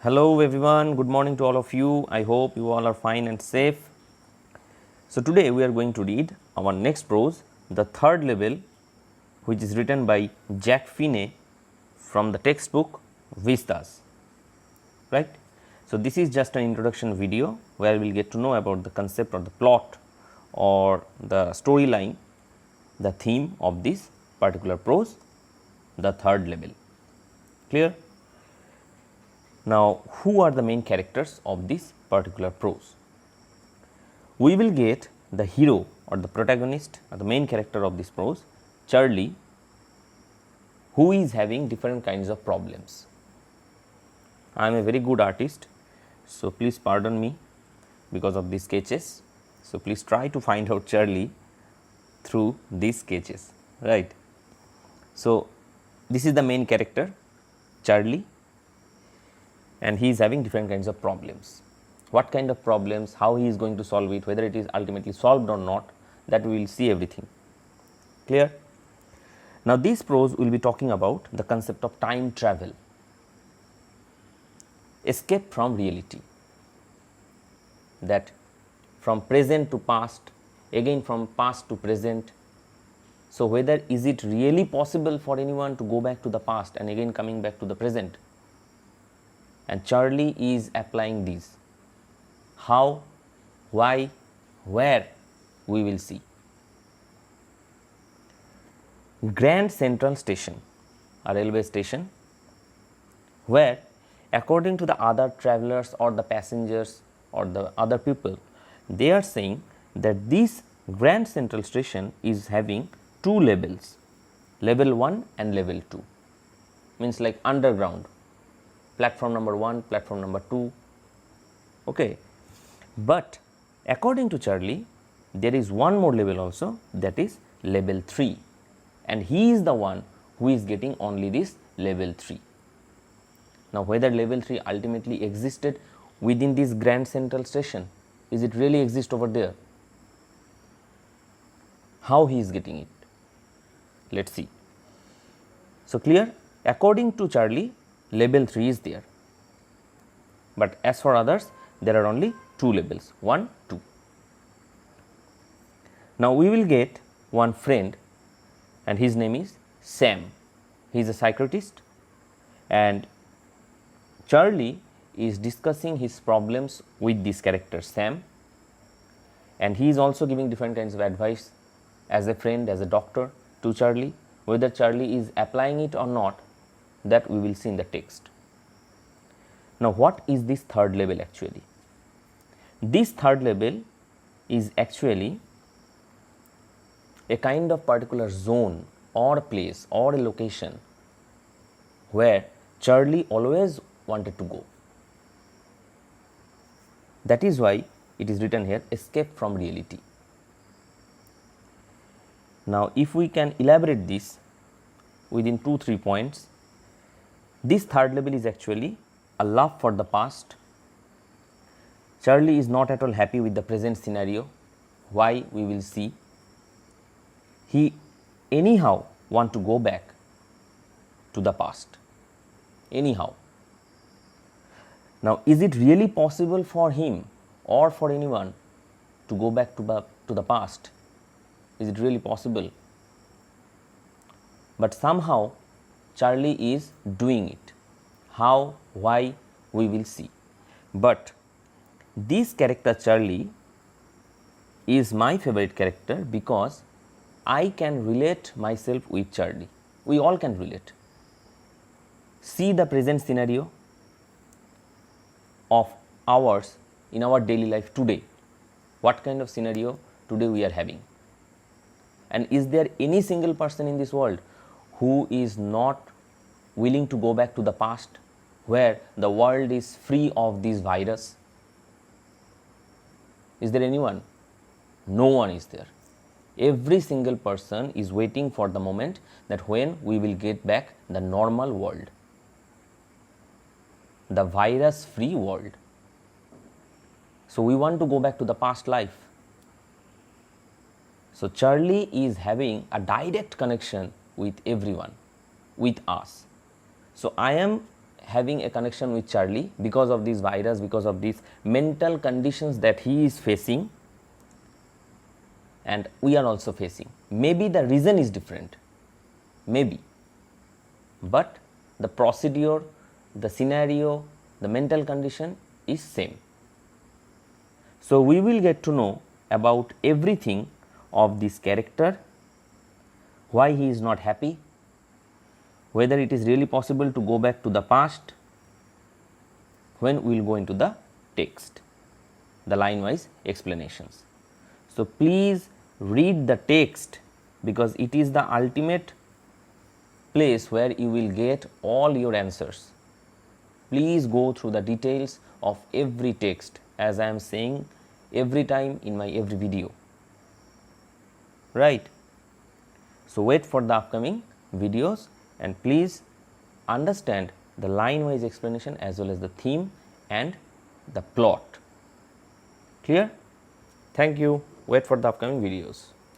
Hello everyone, good morning to all of you. I hope you all are fine and safe. So today we are going to read our next prose, the third level, which is written by Jack Finney from the textbook Vistas. Right? So this is just an introduction video where we will get to know about the concept or the plot or the storyline, the theme of this particular prose, the third level. Clear? Now, who are the main characters of this particular prose? We will get the hero or the protagonist or the main character of this prose, Charlie, who is having different kinds of problems. I am a very good artist, so please pardon me because of these sketches. So please try to find out Charlie through these sketches, right? So this is the main character, Charlie, and he is having different kinds of problems. What kind of problems, how he is going to solve it, whether it is ultimately solved or not, that we will see everything. Clear? Now this prose will be talking about the concept of time travel, escape from reality, that from present to past, again from past to present. So whether is it really possible for anyone to go back to the past and again coming back to the present? And Charlie is applying these. How, why, where, we will see. Grand Central Station, a railway station, where according to the other travelers or the passengers or the other people, they are saying that this Grand Central Station is having two levels, level 1 and level 2, means like underground, platform number 1, platform number 2. Okay. But according to Charlie, there is one more level also, that is level 3, and he is the one who is getting only this level 3. Now whether level 3 ultimately existed within this Grand Central Station, is it really exist over there? How he is getting it? Let us see. So clear? According to Charlie, level 3 is there, but as for others, there are only two levels, 1, 2. Now we will get one friend, and his name is Sam. He is a psychiatrist, and Charlie is discussing his problems with this character Sam, and he is also giving different kinds of advice as a friend, as a doctor to Charlie. Whether Charlie is applying it or not, that we will see in the text. Now what is this third level actually? This third level is actually a kind of particular zone or place or a location where Charlie always wanted to go. That is why it is written here, escape from reality. Now if we can elaborate this within 2-3 points, this third level is actually a love for the past. Charlie is not at all happy with the present scenario. Why, we will see. He anyhow want to go back to the past, anyhow. Now is it really possible for him or for anyone to go back to the past? Is it really possible? But somehow Charlie is doing it. How, why, we will see. But this character Charlie is my favorite character because I can relate myself with Charlie. We all can relate. See the present scenario of ours in our daily life today. What kind of scenario today we are having? And is there any single person in this world who is not willing to go back to the past, where the world is free of this virus? Is there anyone? No one is there. Every single person is waiting for the moment that when we will get back the normal world, the virus free world. So we want to go back to the past life. So Charlie is having a direct connection with everyone, with us. So I am having a connection with Charlie because of this virus, because of these mental conditions that he is facing and we are also facing. Maybe the reason is different, maybe, but the procedure, the scenario, the mental condition is same. So we will get to know about everything of this character, why he is not happy, whether it is really possible to go back to the past, when we will go into the text, the line wise explanations. So please read the text because it is the ultimate place where you will get all your answers. Please go through the details of every text, as I am saying every time in my every video, right? So wait for the upcoming videos and please understand the line wise explanation as well as the theme and the plot. Clear? Thank you. Wait for the upcoming videos.